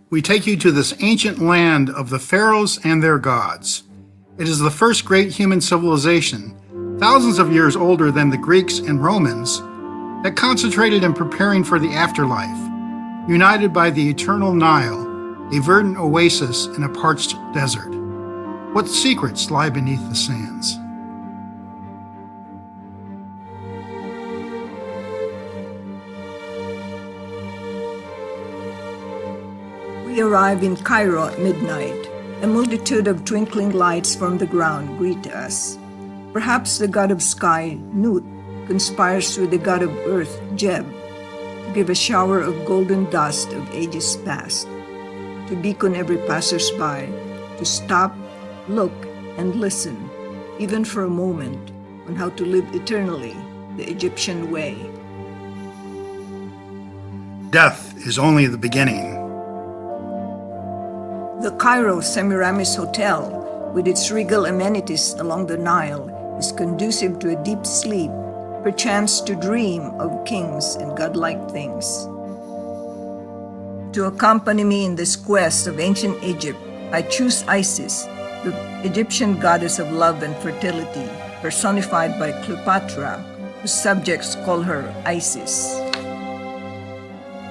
we take you to this ancient land of the pharaohs and their gods. It is the first great human civilization, thousands of years older than the Greeks and Romans, that concentrated in preparing for the afterlife, united by the eternal Nile, a verdant oasis in a parched desert. What secrets lie beneath the sands? We arrive in Cairo at midnight. A multitude of twinkling lights from the ground greet us. Perhaps the god of sky, Nut, conspires with the god of earth, Geb, to give a shower of golden dust of ages past, to beacon every passers-by, to stop, look, and listen, even for a moment, on how to live eternally the Egyptian way. Death is only the beginning. The Cairo Semiramis Hotel, with its regal amenities along the Nile, is conducive to a deep sleep, perchance to dream of kings and godlike things. To accompany me in this quest of ancient Egypt, I choose Isis, the Egyptian goddess of love and fertility, personified by Cleopatra, whose subjects call her Isis.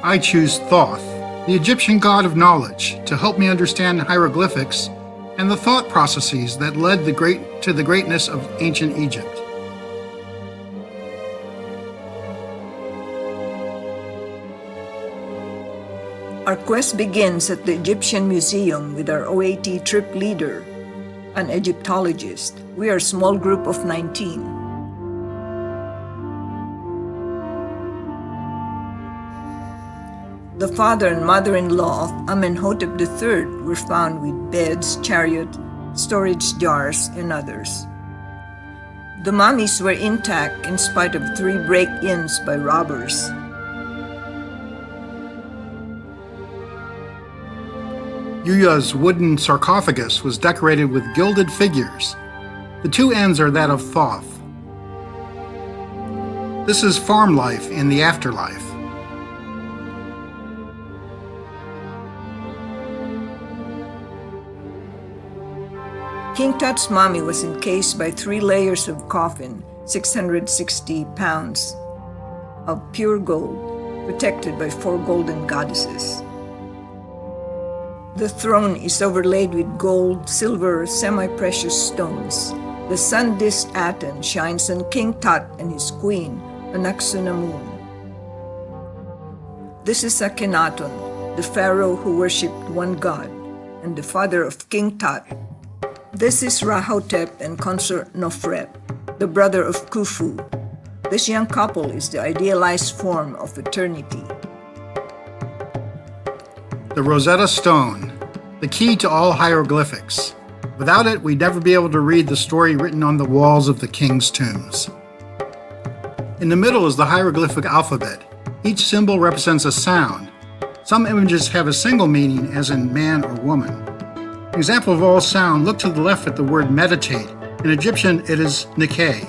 I choose Thoth, the Egyptian god of knowledge, to help me understand hieroglyphics and the thought processes that led to the greatness of ancient Egypt. Our quest begins at the Egyptian Museum with our OAT trip leader, an Egyptologist. We are a small group of 19. The father and mother-in-law of Amenhotep III were found with beds, chariot, storage jars, and others. The mummies were intact in spite of 3 break-ins by robbers. Yuya's wooden sarcophagus was decorated with gilded figures. The 2 ends are that of Thoth. This is farm life in the afterlife. King Tut's mummy was encased by 3 layers of coffin, 660 pounds of pure gold, protected by 4 golden goddesses. The throne is overlaid with gold, silver, semi-precious stones. The sun-disked Aten shines on King Tut and his queen, Anaxunamun. This is Akhenaton, the pharaoh who worshipped one god, and the father of King Tut. This is Rahotep and consort Nofret, the brother of Khufu. This young couple is the idealized form of eternity. The Rosetta Stone, the key to all hieroglyphics. Without it, we'd never be able to read the story written on the walls of the king's tombs. In the middle is the hieroglyphic alphabet. Each symbol represents a sound. Some images have a single meaning, as in man or woman. An example of all sound, look to the left at the word meditate. In Egyptian, it is Nikkei.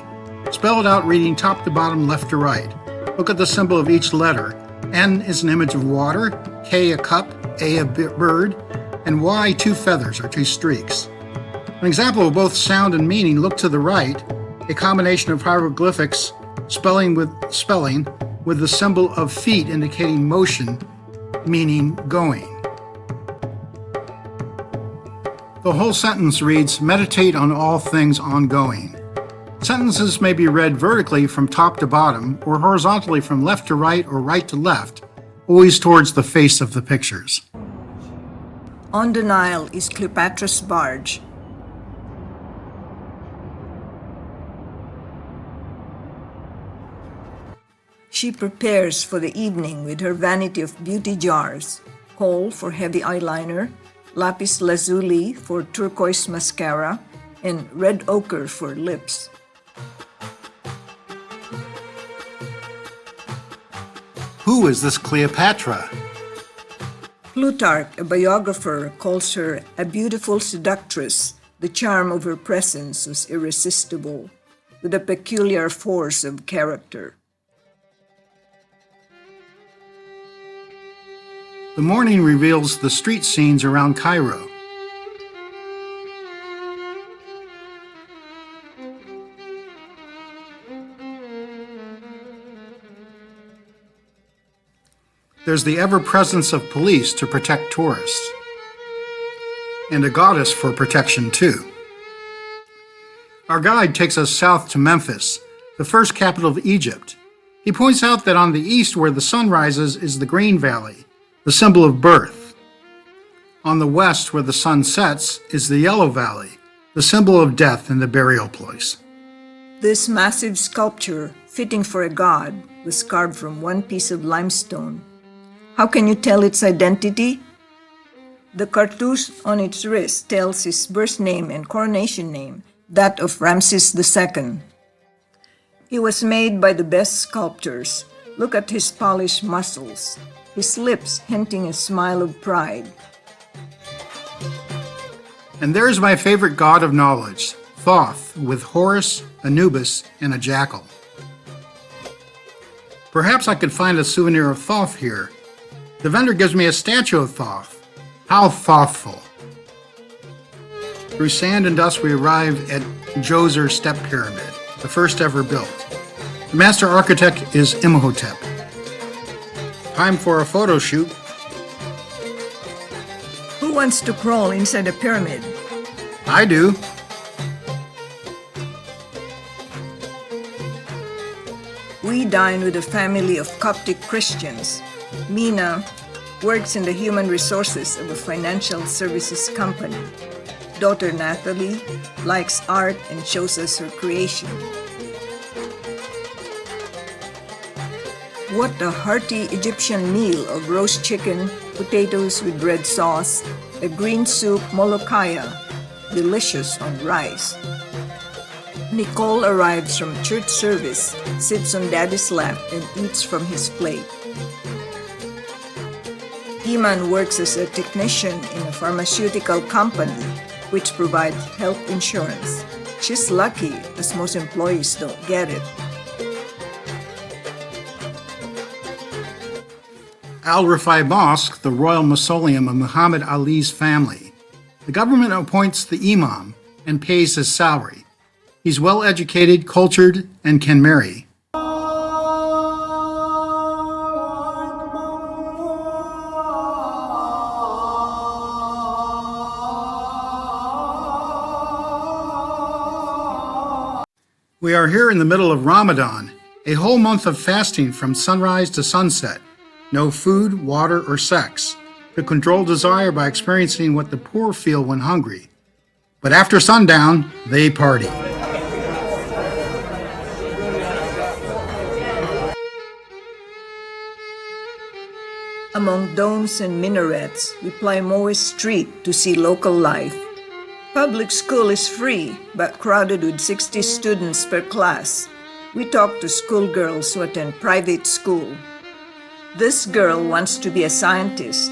Spell it out reading top to bottom, left to right. Look at the symbol of each letter. N is an image of water, K a cup, A a bird, and Y 2 feathers or 2 streaks. An example of both sound and meaning, look to the right, a combination of hieroglyphics spelling with the symbol of feet indicating motion, meaning going. The whole sentence reads, meditate on all things ongoing. Sentences may be read vertically from top to bottom or horizontally from left to right or right to left, always towards the face of the pictures. On the Nile is Cleopatra's barge. She prepares for the evening with her vanity of beauty jars, kohl for heavy eyeliner, lapis lazuli for turquoise mascara, and red ochre for lips. Who is this Cleopatra? Plutarch, a biographer, calls her a beautiful seductress. The charm of her presence was irresistible, with a peculiar force of character. The morning reveals the street scenes around Cairo. There's the ever-presence of police to protect tourists, and a goddess for protection too. Our guide takes us south to Memphis, the first capital of Egypt. He points out that on the east where the sun rises is the Green Valley, the symbol of birth. On the west where the sun sets is the Yellow Valley, the symbol of death and the burial place. This massive sculpture, fitting for a god, was carved from one piece of limestone. How can you tell its identity? The cartouche on its wrist tells his birth name and coronation name, that of Ramses II. He was made by the best sculptors. Look at his polished muscles, his lips hinting a smile of pride. And there's my favorite god of knowledge, Thoth, with Horus, Anubis, and a jackal. Perhaps I could find a souvenir of Thoth here. The vendor gives me a statue of Thoth. How thoughtful. Through sand and dust we arrive at Djoser Step Pyramid, the first ever built. The master architect is Imhotep. Time for a photo shoot. Who wants to crawl inside a pyramid? I do. We dine with a family of Coptic Christians. Mina works in the human resources of a financial services company. Daughter Natalie likes art and shows us her creation. What a hearty Egyptian meal of roast chicken, potatoes with red sauce, a green soup molokhaya, delicious on rice. Nicole arrives from church service, sits on Daddy's lap and eats from his plate. Iman works as a technician in a pharmaceutical company which provides health insurance. She's lucky, as most employees don't get it. Al-Rifai Mosque, the royal mausoleum of Muhammad Ali's family. The government appoints the imam and pays his salary. He's well educated, cultured, and can marry. We are here in the middle of Ramadan, a whole month of fasting from sunrise to sunset. No food, water, or sex, to control desire by experiencing what the poor feel when hungry. But after sundown, they party. Among domes and minarets, we ply Moe Street to see local life. Public school is free, but crowded with 60 students per class. We talk to schoolgirls who attend private school. This girl wants to be a scientist.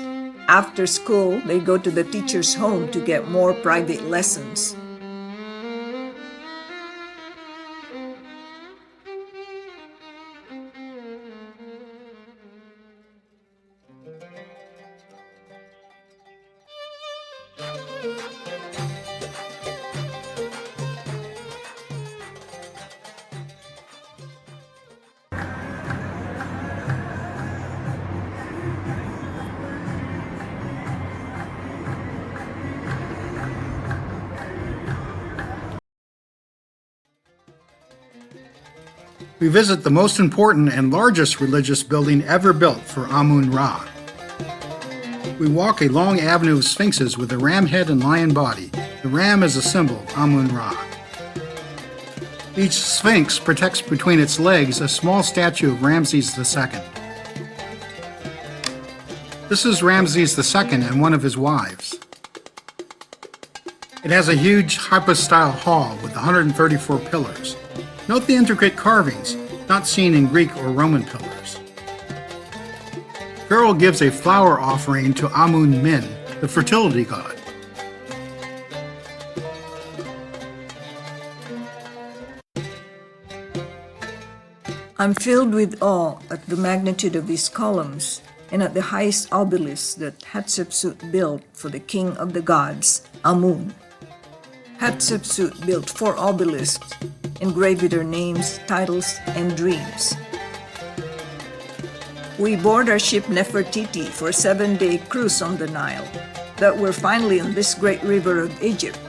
After school, they go to the teacher's home to get more private lessons. We visit the most important and largest religious building ever built for Amun-Ra. We walk a long avenue of sphinxes with a ram head and lion body. The ram is a symbol of Amun-Ra. Each sphinx protects between its legs a small statue of Ramses II. This is Ramses II and one of his wives. It has a huge hypostyle hall with 134 pillars. Note the intricate carvings, not seen in Greek or Roman pillars. Pharaoh gives a flower offering to Amun-Min, the fertility god. I'm filled with awe at the magnitude of these columns and at the highest obelisk that Hatshepsut built for the king of the gods, Amun. Hatshepsut built 4 obelisks, engraved with her names, titles, and dreams. We board our ship Nefertiti for a 7-day cruise on the Nile. That we're finally on this great river of Egypt.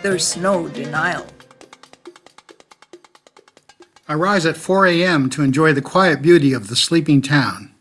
There's no denial. I rise at 4 a.m. to enjoy the quiet beauty of the sleeping town.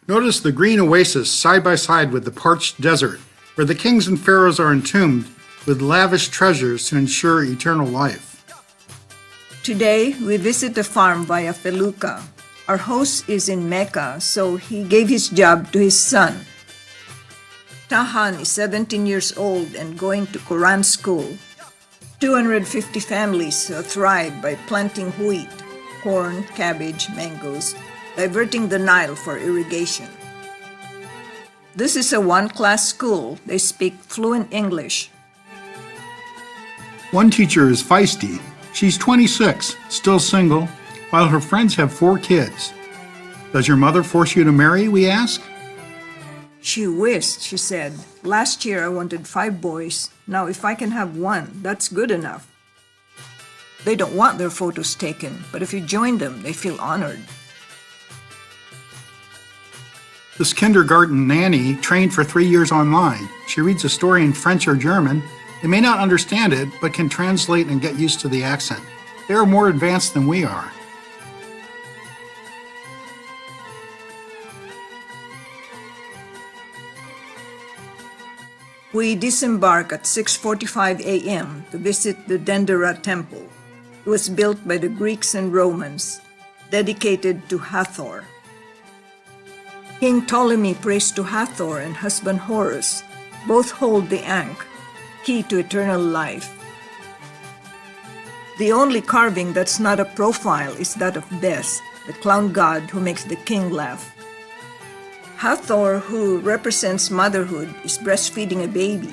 Notice the green oasis side by side with the parched desert, where the kings and pharaohs are entombed with lavish treasures to ensure eternal life. Today, we visit the farm via Felucca. Our host is in Mecca, so he gave his job to his son. Tahan is 17 years old and going to Quran school. 250 families thrive by planting wheat, corn, cabbage, mangoes, diverting the Nile for irrigation. This is a one-class school. They speak fluent English. One teacher is feisty. She's 26, still single, while her friends have 4 kids. Does your mother force you to marry, we ask? She wished, she said. Last year I wanted 5 boys. Now if I can have 1, that's good enough. They don't want their photos taken, but if you join them, they feel honored. This kindergarten nanny trained for 3 years online. She reads a story in French or German. They may not understand it, but can translate and get used to the accent. They are more advanced than we are. We disembark at 6:45 a.m. to visit the Dendera temple. It was built by the Greeks and Romans, dedicated to Hathor. King Ptolemy prays to Hathor and husband Horus. Both hold the Ankh, key to eternal life. The only carving that's not a profile is that of Bes, the clown god who makes the king laugh. Hathor, who represents motherhood, is breastfeeding a baby.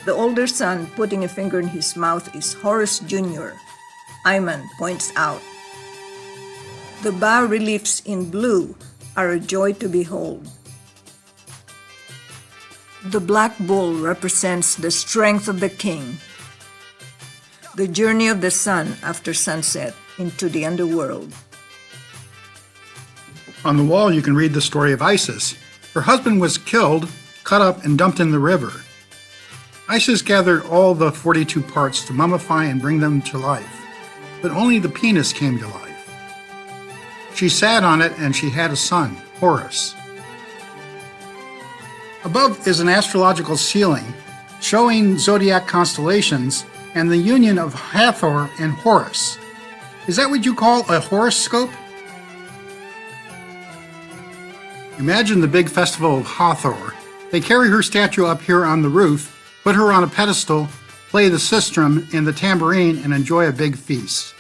The older son putting a finger in his mouth is Horus Jr., Ayman points out. The bas-reliefs in blue are a joy to behold. The black bull represents the strength of the king, the journey of the sun after sunset into the underworld. On the wall, you can read the story of Isis. Her husband was killed, cut up, and dumped in the river. Isis gathered all the 42 parts to mummify and bring them to life, but only the penis came to life. She sat on it and she had a son, Horus. Above is an astrological ceiling showing zodiac constellations and the union of Hathor and Horus. Is that what you call a horoscope? Imagine the big festival of Hathor. They carry her statue up here on the roof, put her on a pedestal, play the sistrum and the tambourine, and enjoy a big feast.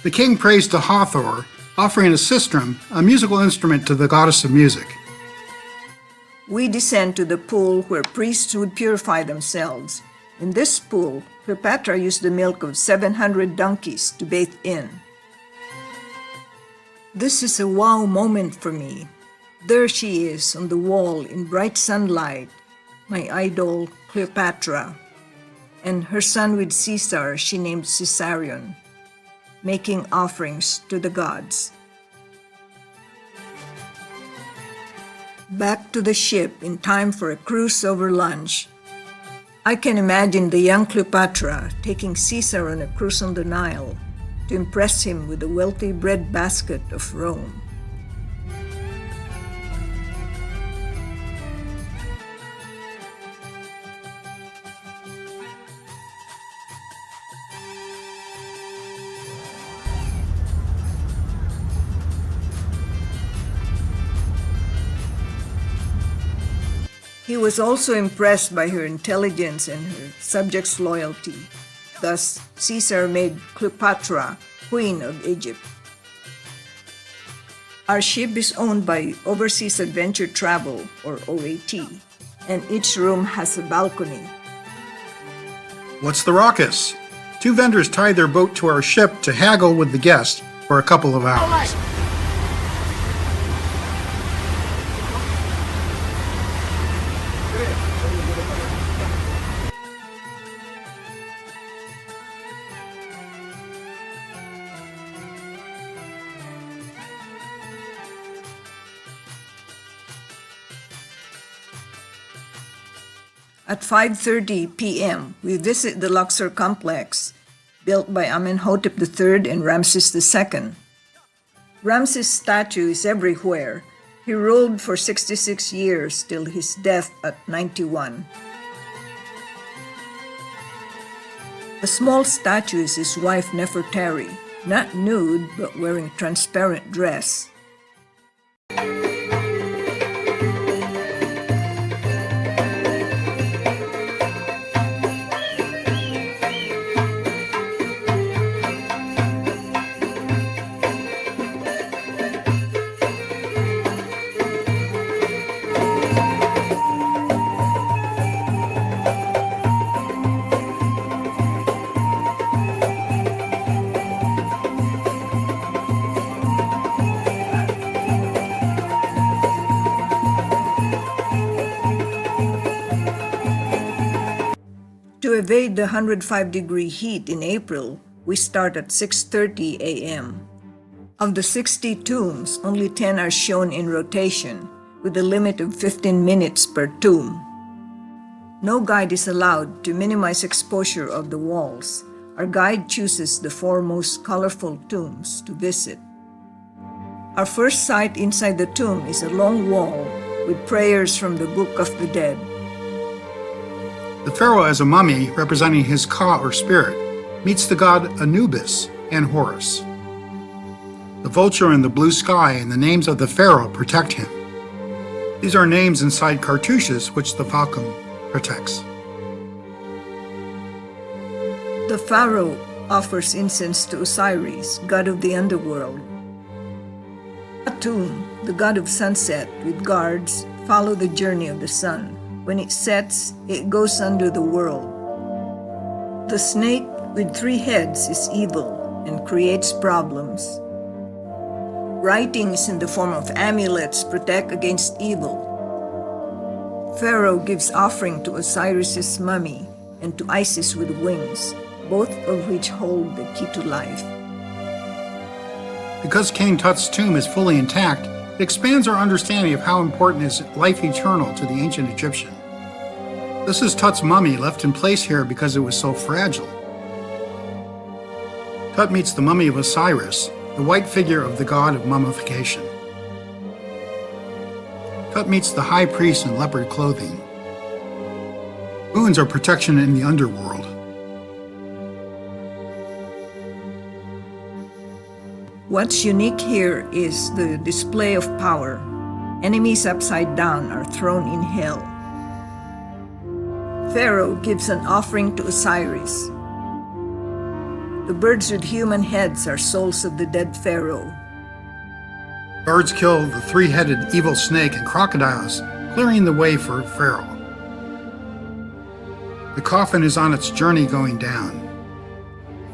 The king prays to Hathor, offering a sistrum, a musical instrument to the goddess of music. We descend to the pool where priests would purify themselves. In this pool, Cleopatra used the milk of 700 donkeys to bathe in. This is a wow moment for me. There she is on the wall in bright sunlight, my idol Cleopatra, and her son with Caesar she named Caesarion, making offerings to the gods. Back to the ship in time for a cruise over lunch. I can imagine the young Cleopatra taking Caesar on a cruise on the Nile to impress him with the wealthy bread basket of Rome. He was also impressed by her intelligence and her subjects' loyalty. Thus, Caesar made Cleopatra Queen of Egypt. Our ship is owned by Overseas Adventure Travel, or OAT, and each room has a balcony. What's the ruckus? Two vendors tied their boat to our ship to haggle with the guest for a couple of hours. At 5:30 p.m., we visit the Luxor complex, built by Amenhotep III and Ramses II. Ramses' statue is everywhere. He ruled for 66 years till his death at 91. A small statue is his wife Nefertari, not nude but wearing a transparent dress. To evade the 105-degree heat in April, we start at 6:30 a.m. Of the 60 tombs, only 10 are shown in rotation, with a limit of 15 minutes per tomb. No guide is allowed to minimize exposure of the walls. Our guide chooses the four most colorful tombs to visit. Our first sight inside the tomb is a long wall with prayers from the Book of the Dead. The pharaoh, as a mummy representing his ka or spirit, meets the god Anubis and Horus. The vulture in the blue sky and the names of the pharaoh protect him. These are names inside cartouches which the falcon protects. The pharaoh offers incense to Osiris, god of the underworld. Atum, the god of sunset, with guards, follow the journey of the sun. When it sets, it goes under the world. The snake with 3 heads is evil and creates problems. Writing is in the form of amulets protect against evil. Pharaoh gives offering to Osiris's mummy and to Isis with wings, both of which hold the key to life. Because King Tut's tomb is fully intact, it expands our understanding of how important is life eternal to the ancient Egyptian. This is Tut's mummy, left in place here because it was so fragile. Tut meets the mummy of Osiris, the white figure of the god of mummification. Tut meets the high priest in leopard clothing. Moons are protection in the underworld. What's unique here is the display of power. Enemies upside down are thrown in hell. Pharaoh gives an offering to Osiris. The birds with human heads are souls of the dead pharaoh. Guards kill the 3-headed evil snake and crocodiles, clearing the way for Pharaoh. The coffin is on its journey going down.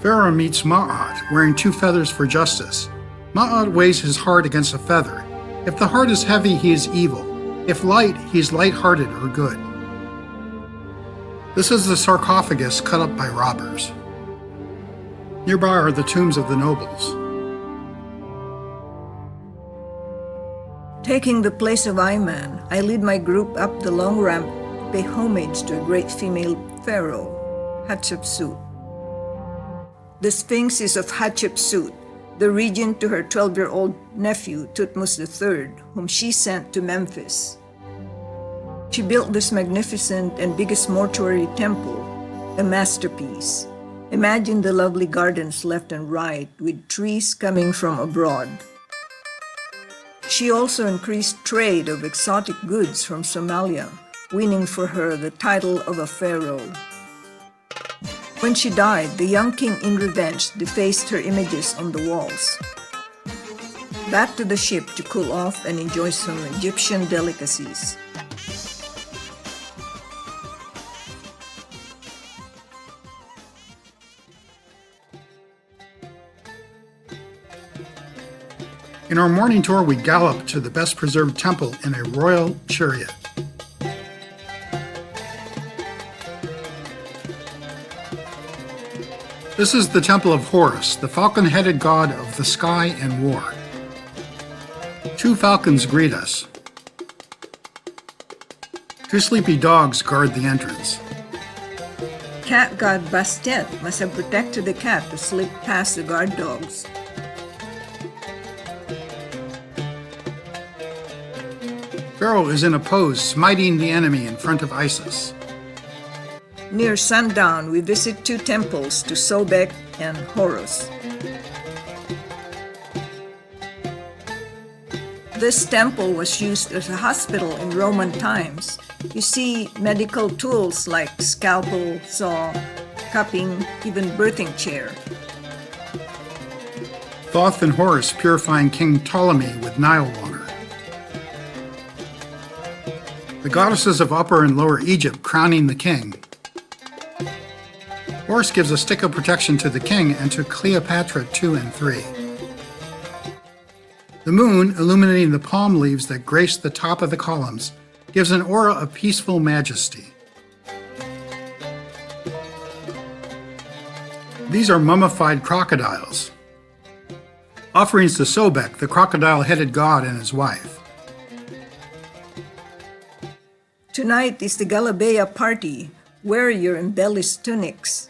Pharaoh meets Ma'at, wearing 2 feathers for justice. Ma'at weighs his heart against a feather. If the heart is heavy, he is evil. If light, he is light-hearted or good. This is the sarcophagus cut up by robbers. Nearby are the tombs of the nobles. Taking the place of Iman, I lead my group up the long ramp to pay homage to a great female pharaoh, Hatshepsut. The Sphinx is of Hatshepsut, the regent to her 12-year-old nephew, Thutmose III, whom she sent to Memphis. She built this magnificent and biggest mortuary temple, a masterpiece. Imagine the lovely gardens left and right, with trees coming from abroad. She also increased trade of exotic goods from Somalia, winning for her the title of a pharaoh. When she died, the young king in revenge defaced her images on the walls. Back to the ship to cool off and enjoy some Egyptian delicacies. In our morning tour, we gallop to the best preserved temple in a royal chariot. This is the temple of Horus, the falcon-headed god of the sky and war. 2 falcons greet us. 2 sleepy dogs guard the entrance. Cat god Bastet must have protected the cat to slip past the guard dogs. Pharaoh is in a pose smiting the enemy in front of Isis. Near sundown, we visit 2 temples to Sobek and Horus. This temple was used as a hospital in Roman times. You see medical tools like scalpel, saw, cupping, even birthing chair. Thoth and Horus purifying King Ptolemy with Nile water. The goddesses of Upper and Lower Egypt crowning the king. Horus gives a stick of protection to the king and to Cleopatra 2 and 3. The moon, illuminating the palm leaves that grace the top of the columns, gives an aura of peaceful majesty. These are mummified crocodiles. Offerings to Sobek, the crocodile-headed god, and his wife. Tonight is the Galabea party. Wear your embellished tunics.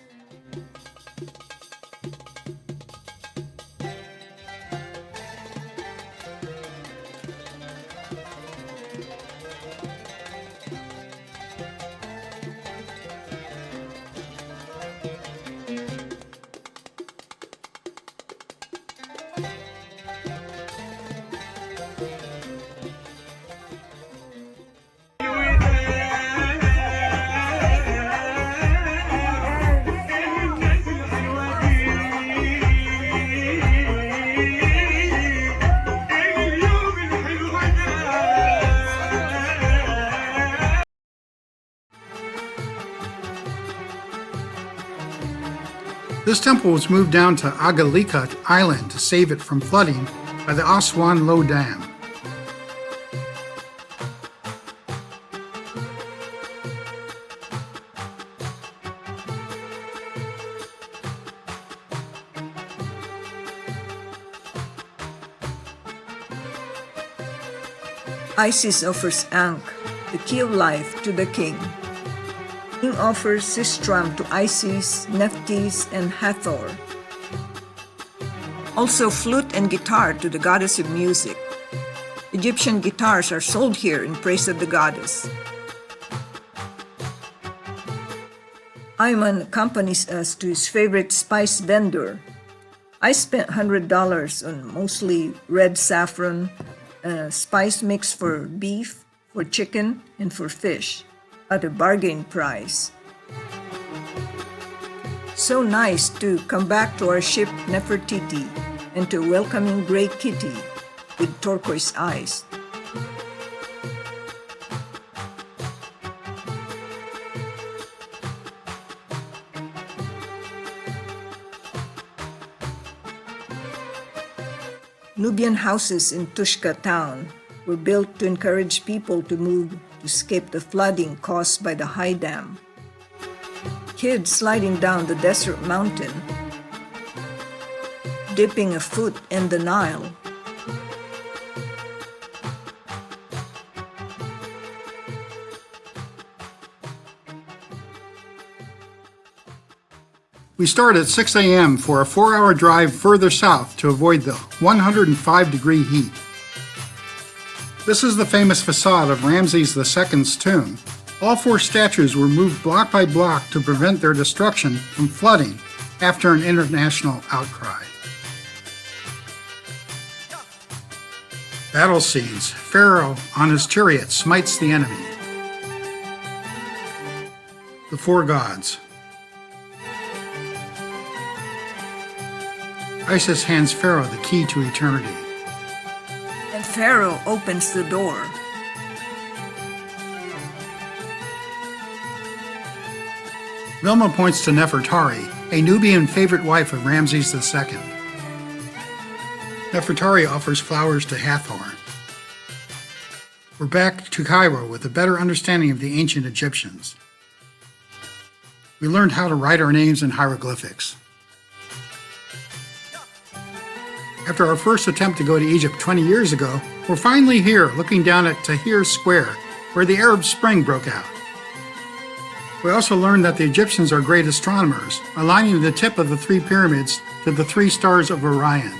This temple was moved down to Agalika Island to save it from flooding by the Aswan Low Dam. Isis offers Ankh, the key of life, to the king. King offers Sistrum to Isis, Nephthys, and Hathor. Also flute and guitar to the goddess of music. Egyptian guitars are sold here in praise of the goddess. Ayman accompanies us to his favorite spice vendor. I spent $100 on mostly red saffron, spice mix for beef, for chicken, and for fish at a bargain price. So nice to come back to our ship Nefertiti and to a welcoming gray kitty with turquoise eyes. Nubian houses in Tushka town were built to encourage people to move to escape the flooding caused by the high dam. Kids sliding down the desert mountain, dipping a foot in the Nile. We start at 6 a.m. for a 4-hour drive further south to avoid the 105-degree heat. This is the famous facade of Ramses II's tomb. All 4 statues were moved block by block to prevent their destruction from flooding after an international outcry. Battle scenes. Pharaoh on his chariot smites the enemy. The four gods. Isis hands Pharaoh the key to eternity. And Pharaoh opens the door. Vilma points to Nefertari, a Nubian favorite wife of Ramses II. Nefertari offers flowers to Hathor. We're back to Cairo with a better understanding of the ancient Egyptians. We learned how to write our names in hieroglyphics. After our first attempt to go to Egypt 20 years ago, we're finally here looking down at Tahrir Square, where the Arab Spring broke out. We also learned that the Egyptians are great astronomers, aligning the tip of the three pyramids to the three stars of Orion.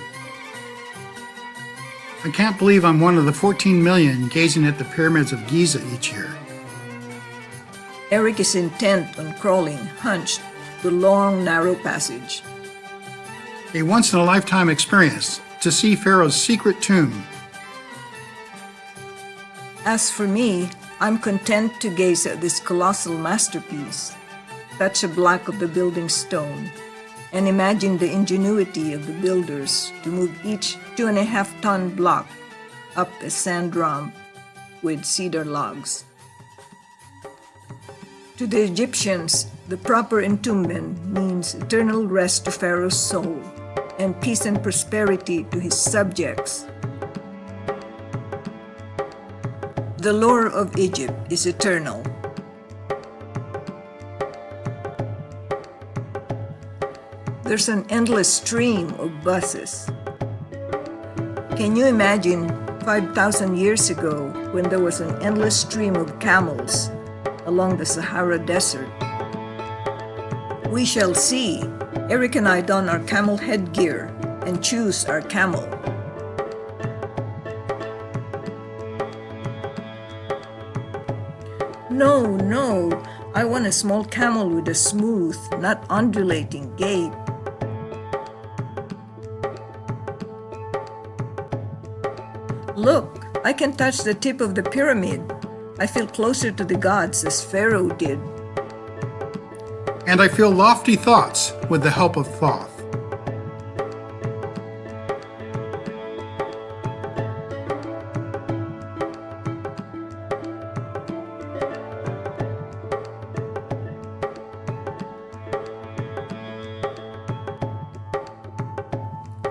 I can't believe I'm one of the 14 million gazing at the pyramids of Giza each year. Eric is intent on crawling, hunched, the long, narrow passage. A once-in-a-lifetime experience to see Pharaoh's secret tomb. As for me, I'm content to gaze at this colossal masterpiece, touch a block of the building stone, and imagine the ingenuity of the builders to move each 2.5-ton block up a sand ramp with cedar logs. To the Egyptians, the proper entombment means eternal rest to Pharaoh's soul and peace and prosperity to his subjects. The lore of Egypt is eternal. There's an endless stream of buses. Can you imagine 5,000 years ago when there was an endless stream of camels along the Sahara Desert? We shall see. Eric and I don our camel headgear and choose our camel. No, I want a small camel with a smooth, not undulating gait. Look, I can touch the tip of the pyramid. I feel closer to the gods as Pharaoh did. And I feel lofty thoughts with the help of Thoth.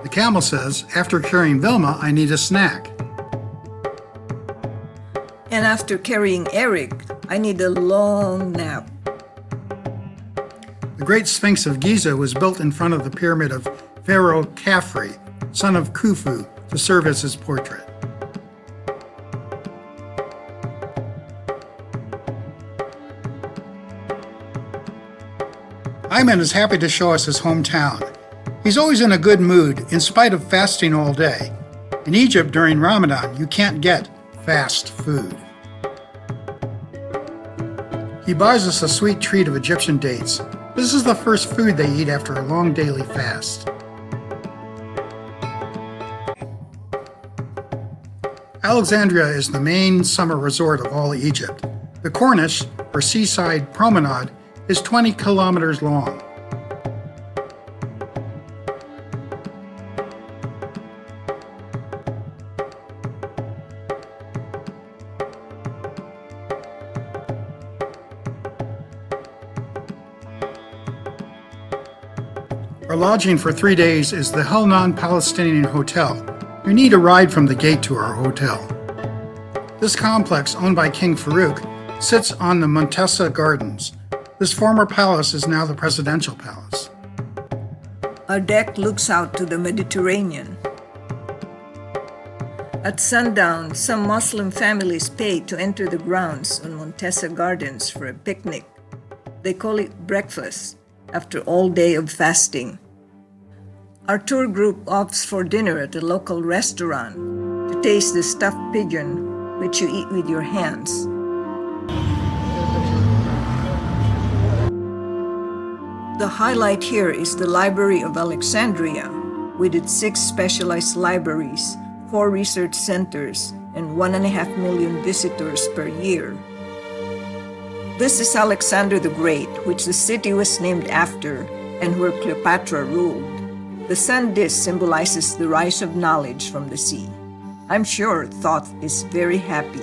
The camel says, after carrying Vilma, I need a snack. And after carrying Eric, I need a long nap. The great Sphinx of Giza was built in front of the pyramid of Pharaoh Khafre, son of Khufu, to serve as his portrait. Ayman is happy to show us his hometown. He's always in a good mood, in spite of fasting all day. In Egypt during Ramadan, you can't get fast food. He buys us a sweet treat of Egyptian dates. This is the first food they eat after a long daily fast. Alexandria is the main summer resort of all Egypt. The Corniche, or seaside promenade, is 20 kilometers long. Our lodging for 3 days is the Helnan Palestinian Hotel. You need a ride from the gate to our hotel. This complex, owned by King Farouk, sits on the Montessa Gardens. This former palace is now the presidential palace. Our deck looks out to the Mediterranean. At sundown, some Muslim families pay to enter the grounds on Montessa Gardens for a picnic. They call it breakfast after all day of fasting. Our tour group opts for dinner at a local restaurant to taste the stuffed pigeon, which you eat with your hands. The highlight here is the Library of Alexandria, with its 6 specialized libraries, 4 research centers, and 1.5 million visitors per year. This is Alexander the Great, which the city was named after and where Cleopatra ruled. The sun disk symbolizes the rise of knowledge from the sea. I'm sure Thoth is very happy.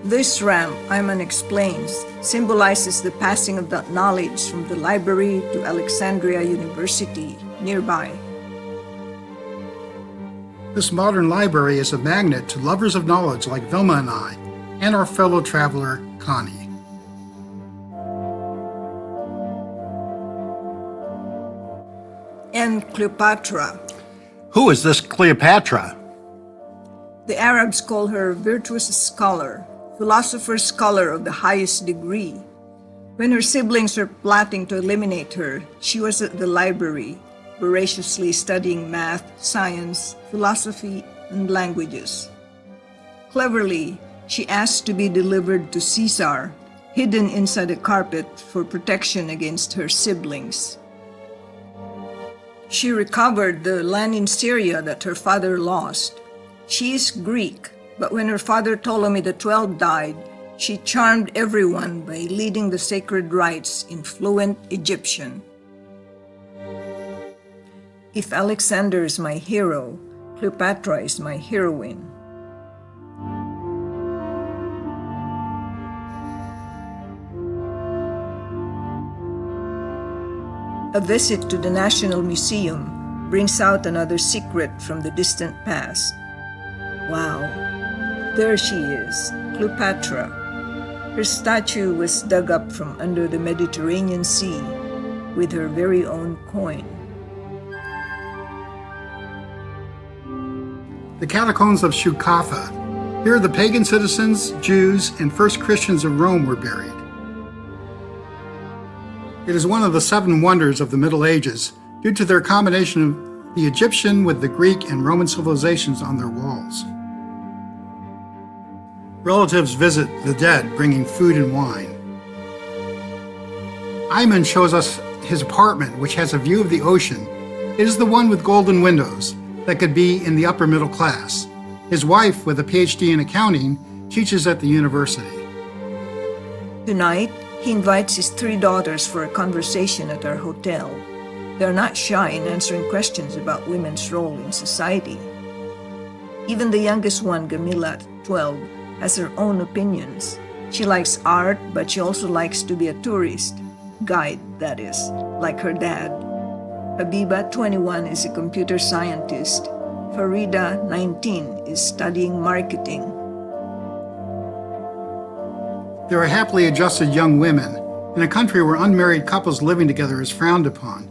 This ramp, Ayman explains, symbolizes the passing of that knowledge from the library to Alexandria University nearby. This modern library is a magnet to lovers of knowledge like Vilma and I, and our fellow traveler, Connie. And Cleopatra. Who is this Cleopatra? The Arabs call her virtuous scholar, philosopher scholar of the highest degree. When her siblings were plotting to eliminate her, she was at the library, voraciously studying math, science, philosophy, and languages. Cleverly, she asked to be delivered to Caesar, hidden inside a carpet for protection against her siblings. She recovered the land in Syria that her father lost. She is Greek, but when her father Ptolemy XII died, she charmed everyone by leading the sacred rites in fluent Egyptian. If Alexander is my hero, Cleopatra is my heroine. A visit to the National Museum brings out another secret from the distant past. Wow, there she is, Cleopatra. Her statue was dug up from under the Mediterranean Sea with her very own coin. The catacombs of Shukatha. Here the pagan citizens, Jews, and first Christians of Rome were buried. It is one of the 7 wonders of the Middle Ages due to their combination of the Egyptian with the Greek and Roman civilizations on their walls. Relatives visit the dead, bringing food and wine. Ayman shows us his apartment, which has a view of the ocean. It is the one with golden windows that could be in the upper middle class. His wife, with a PhD in accounting, teaches at the university. Tonight, he invites his 3 daughters for a conversation at our hotel. They're not shy in answering questions about women's role in society. Even the youngest one, Gamila, 12, has her own opinions. She likes art, but she also likes to be a tourist. Guide, that is, like her dad. Habiba, 21, is a computer scientist. Farida, 19, is studying marketing. There are happily adjusted young women in a country where unmarried couples living together is frowned upon.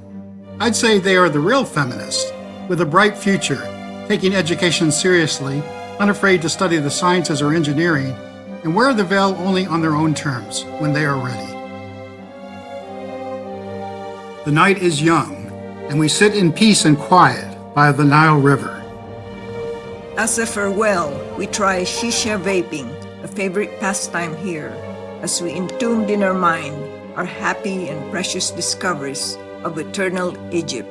I'd say they are the real feminists, with a bright future, taking education seriously, unafraid to study the sciences or engineering, and wear the veil only on their own terms when they are ready. The night is young, and we sit in peace and quiet by the Nile River. As a farewell, we try shisha vaping, a favorite pastime here, as we entombed in our mind our happy and precious discoveries of eternal Egypt.